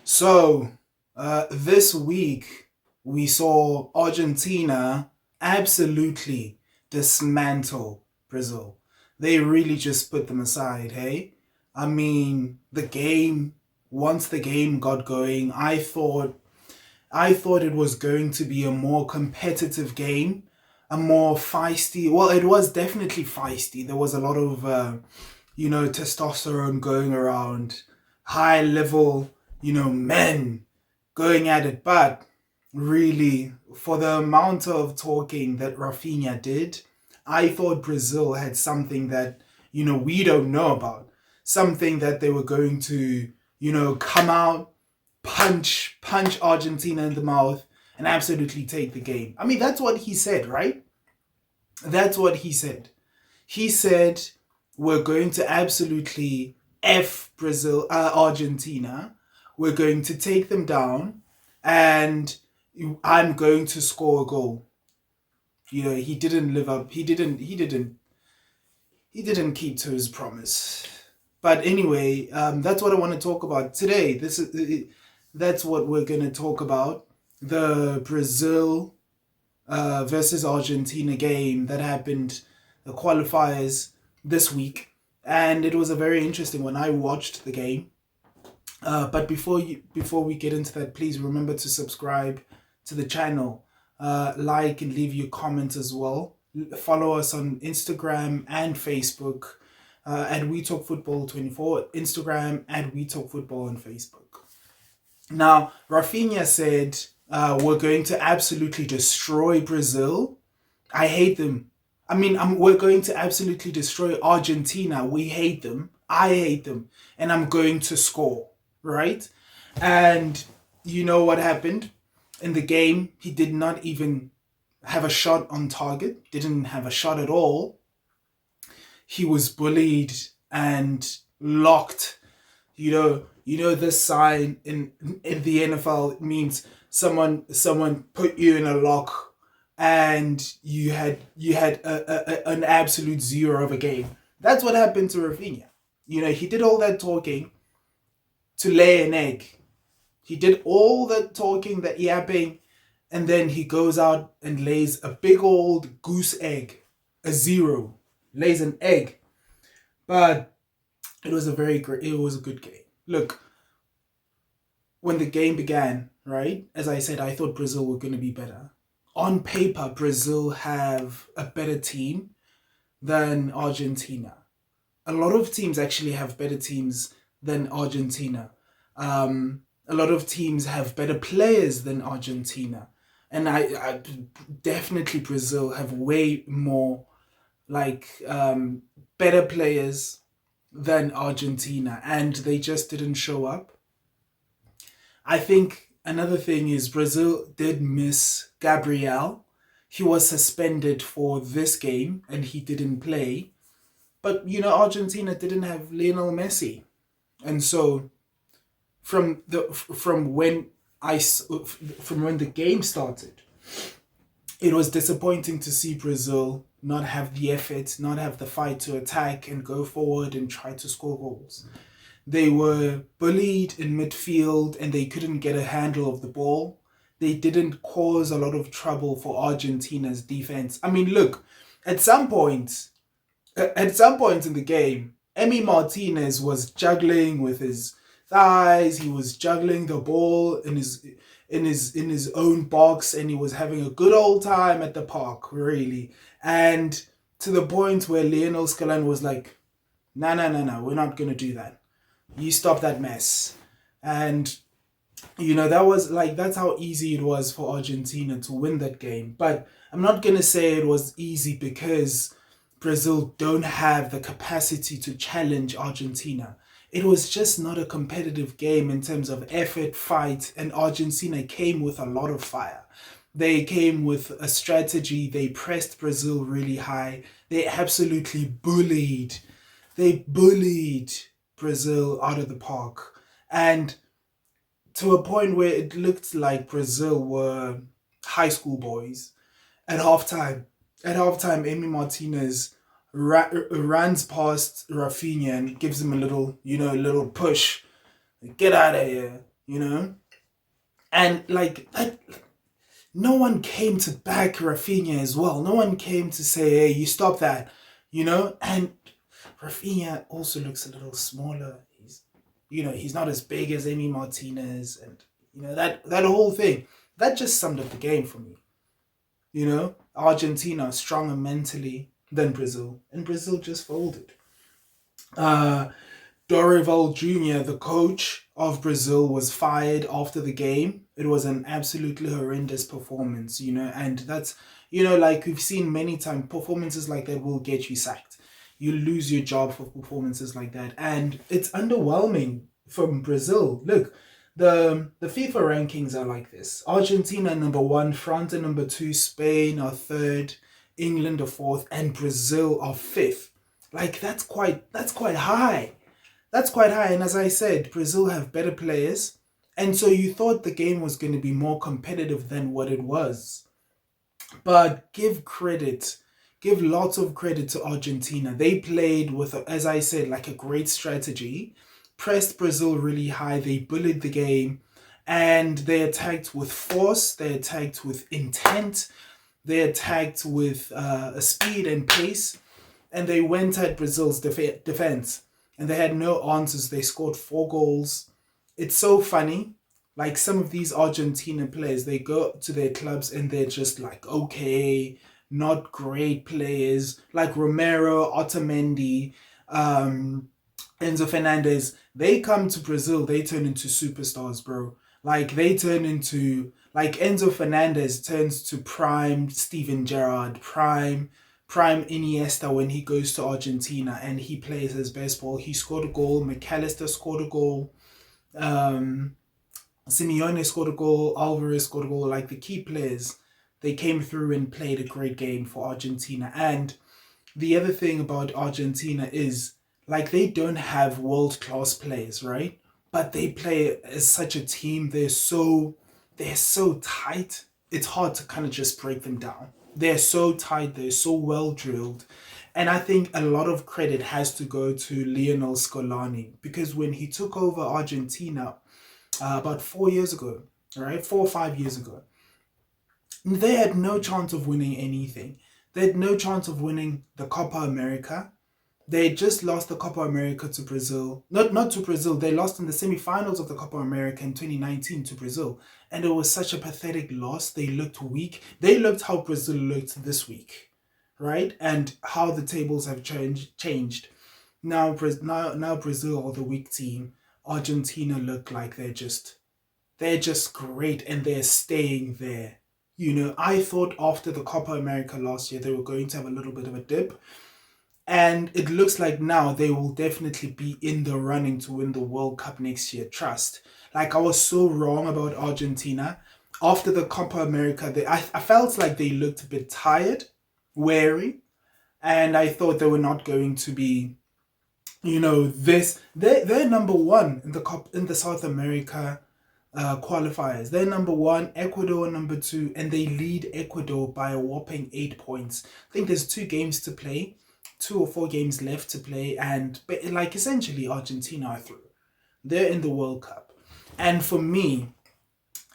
So, this week we saw Argentina absolutely dismantle Brazil. They really just put them aside, hey? I mean, once the game got going, I thought it was going to be a more competitive game, a more feisty. Well, it was definitely feisty. There was a lot of testosterone going around, high level, men going at it. But really, for the amount of talking that Rafinha did, I thought Brazil had something that, we don't know about. Something that they were going to, come out, punch Argentina in the mouth and absolutely take the game. I mean, that's what he said, right? That's what he said. He said we're going to absolutely Argentina. We're going to take them down, and I'm going to score a goal. He didn't live up. He didn't keep to his promise. But anyway, that's what I want to talk about today. That's what we're going to talk about. The Brazil versus Argentina game that happened, the qualifiers this week, and it was a very interesting one. I watched the game, but before we get into that, please remember to subscribe to the channel, like and leave your comments as well. Follow us on Instagram and Facebook at We Talk Football 24. Instagram at We Talk Football on Facebook. Now, Rafinha said, we're going to absolutely destroy Brazil. I hate them. I mean, we're going to absolutely destroy Argentina. We hate them. I hate them. And I'm going to score, right? And you know what happened? In the game, he did not even have a shot on target. Didn't have a shot at all. He was bullied and locked. This sign in the NFL means someone put you in a lock, and you had an absolute zero of a game. That's what happened to Rafinha. He did all that talking to lay an egg. He did all that talking, that yapping, and then he goes out and lays a big old goose egg, a zero, lays an egg. But it was a good game. Look, when the game began, right, as I said, I thought Brazil were going to be better. On paper, Brazil have a better team than Argentina. A lot of teams actually have better teams than Argentina. A lot of teams have better players than Argentina. And I definitely Brazil have way more better players than Argentina, and they just didn't show up. I think another thing is Brazil did miss Gabriel. He was suspended for this game and he didn't play. But Argentina didn't have Lionel Messi, and so from when the game started, it was disappointing to see Brazil not have the effort, not have the fight to attack and go forward and try to score goals. They were bullied in midfield and they couldn't get a handle of the ball. They didn't cause a lot of trouble for Argentina's defense. I mean, look, at some point in the game, Emi Martinez was juggling with his thighs. He was juggling the ball in his own box, and he was having a good old time at the park, really. And to the point where Lionel Scaloni was like, no, we're not going to do that. You stop that mess. And, that's how easy it was for Argentina to win that game. But I'm not going to say it was easy because Brazil don't have the capacity to challenge Argentina. It was just not a competitive game in terms of effort, fight, and Argentina came with a lot of fire. They came with a strategy. They pressed Brazil really high. They absolutely bullied. They bullied Brazil out of the park. And to a point where it looked like Brazil were high school boys. At halftime, Emi Martinez runs past Rafinha and gives him a little push. Get out of here. you know? And like that, no one came to back Rafinha as well. No one came to say, hey, you stop that, you know? And Rafinha also looks a little smaller. He's not as big as Emi Martinez, and that whole thing. That just summed up the game for me. Argentina stronger mentally than Brazil, and Brazil just folded. Uh, Dorval Junior, the coach of Brazil, was fired after the game. It was an absolutely horrendous performance, and that's, like we've seen many times, performances like that will get you sacked. You lose your job for performances like that, and it's underwhelming from Brazil. Look, the FIFA rankings are like this: Argentina number one, France are number two, Spain are third, England are fourth, and Brazil are fifth. Like that's quite high. That's quite high. And as I said, Brazil have better players. And so you thought the game was going to be more competitive than what it was. But give lots of credit to Argentina. They played with, as I said, like a great strategy, pressed Brazil really high. They bullied the game, and they attacked with force. They attacked with intent. They attacked with speed and pace. And they went at Brazil's defense. And they had no answers. They scored 4 goals. It's so funny. Like some of these Argentina players, they go to their clubs and they're just like, okay, not great players. Like Romero, Otamendi, Enzo Fernandez. They come to Brazil, they turn into superstars, bro. Like Enzo Fernandez turns to prime Steven Gerrard, prime Iniesta when he goes to Argentina and he plays his best ball. He scored a goal. McAllister scored a goal. Simeone scored a goal. Alvarez scored a goal. Like the key players, they came through and played a great game for Argentina. And the other thing about Argentina is like they don't have world-class players, right? But they play as such a team. They're so tight. It's hard to kind of just break them down. They're so tight, they're so well drilled. And I think a lot of credit has to go to Lionel Scaloni because when he took over Argentina about 4 years ago, right, 4 or 5 years ago, they had no chance of winning anything. They had no chance of winning the Copa America. They just lost the Copa America to Brazil. Not to Brazil. They lost in the semi-finals of the Copa America in 2019 to Brazil. And it was such a pathetic loss. They looked weak. They looked how Brazil looked this week, right? And how the tables have changed. Now Brazil are the weak team. Argentina look like they're just great and they're staying there. I thought after the Copa America last year, they were going to have a little bit of a dip. And it looks like now they will definitely be in the running to win the World Cup next year. Trust. Like I was so wrong about Argentina. After the Copa America, I felt like they looked a bit tired, wary, and I thought they were not going to be, this. They're number one in the South America qualifiers. They're number one, Ecuador number two, and they lead Ecuador by a whopping 8 points. I think there's 2 or 4 games left to play, but like essentially Argentina are through. They're in the World Cup. And for me,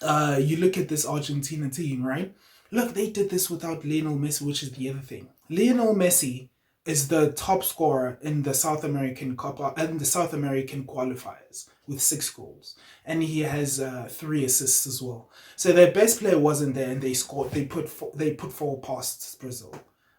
you look at this Argentina team, right? Look, they did this without Lionel Messi, which is the other thing. Lionel Messi is the top scorer in the South American Copa and the South American qualifiers with 6 goals, and he has 3 assists as well. So their best player wasn't there, and they scored. They put 4 past Brazil.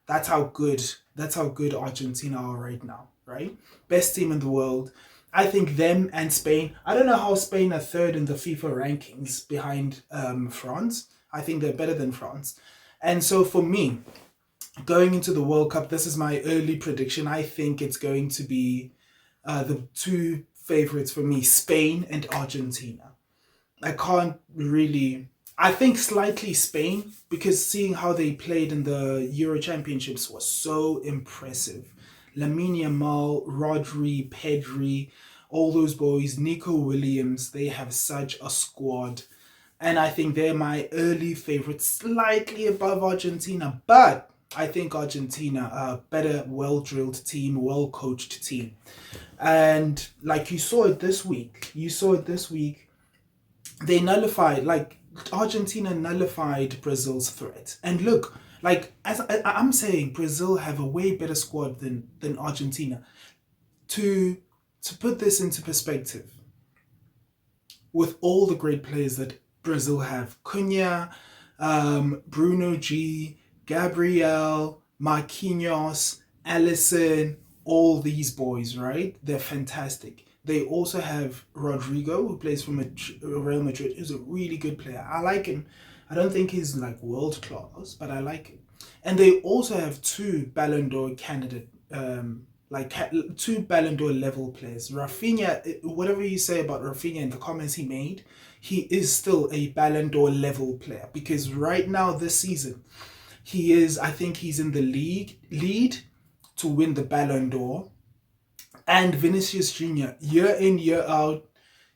That's how good Argentina are right now, right? Best team in the world. I think them and Spain. I don't know how Spain are third in the FIFA rankings behind France. I think they're better than France. And so for me, going into the World Cup, this is my early prediction. I think it's going to be the 2 favorites for me, Spain and Argentina. I think slightly Spain, because seeing how they played in the Euro Championships was so impressive. Lamine Yamal, Rodri, Pedri, all those boys, Nico Williams, they have such a squad. And I think they're my early favorites, slightly above Argentina. But I think Argentina are a better, well-drilled team, well-coached team. And like you saw it this week. they nullified, like Argentina nullified Brazil's threat. And look, like as I'm saying, Brazil have a way better squad than Argentina. To put this into perspective, with all the great players that Brazil have, Cunha, Bruno G, Gabriel, Marquinhos, Alisson, all these boys, right? They're fantastic. They also have Rodrigo, who plays for Real Madrid, who's a really good player. I like him. I don't think he's like world class, but I like him. And they also have two Ballon d'Or candidate, two Ballon d'Or level players. Rafinha, whatever you say about Rafinha in the comments he made, he is still a Ballon d'Or level player, because right now this season, I think he's in the lead to win the Ballon d'Or. And Vinicius Junior, year in, year out,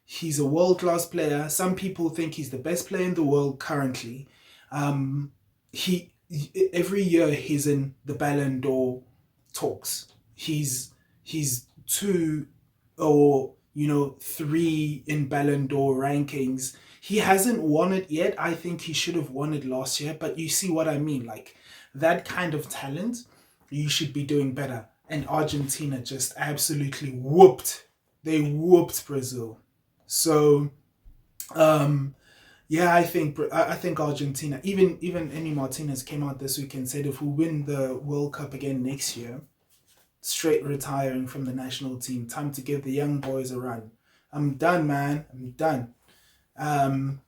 he's a world-class player. Some people think he's the best player in the world currently. He every year he's in the Ballon d'Or talks. He's two or three in Ballon d'Or rankings. He hasn't won it yet. I think he should have won it last year, but you see what I mean. Like, that kind of talent, you should be doing better. And Argentina just absolutely whooped. They whooped Brazil. So, yeah, I think Argentina. Even Emi Martinez came out this week and said if we win the World Cup again next year, straight retiring from the national team. Time to give the young boys a run. I'm done, man. I'm done.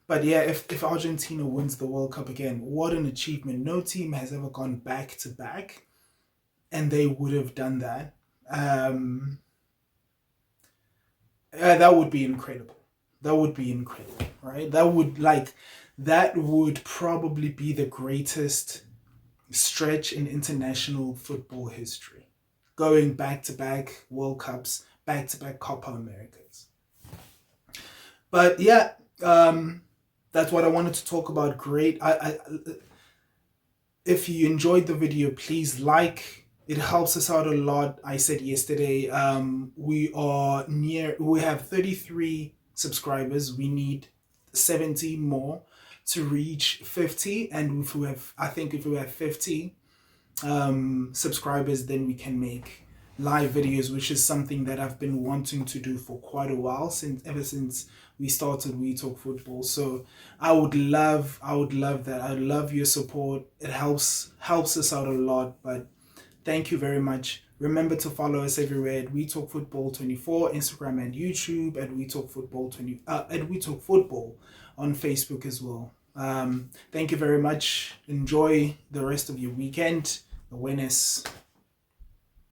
But yeah, if Argentina wins the World Cup again, what an achievement. No team has ever gone back to back, and they would have done that. That would be incredible. That would be incredible, right? That would probably be the greatest stretch in international football history. Going back to back World Cups, back to back Copa Americas. But yeah, that's what I wanted to talk about. Great. If you enjoyed the video, please like. It helps us out a lot. I said yesterday, we have 33 subscribers. We need 70 more to reach 50. And if we have 50 subscribers, then we can make live videos, which is something that I've been wanting to do for quite a while, ever since we started We Talk Football. So I would love that. I would love your support. It helps us out a lot. But thank you very much. Remember to follow us everywhere at We Talk Football 24, Instagram and YouTube, at We Talk Football at We Talk Football on Facebook as well. Thank you very much. Enjoy the rest of your weekend. Buenas.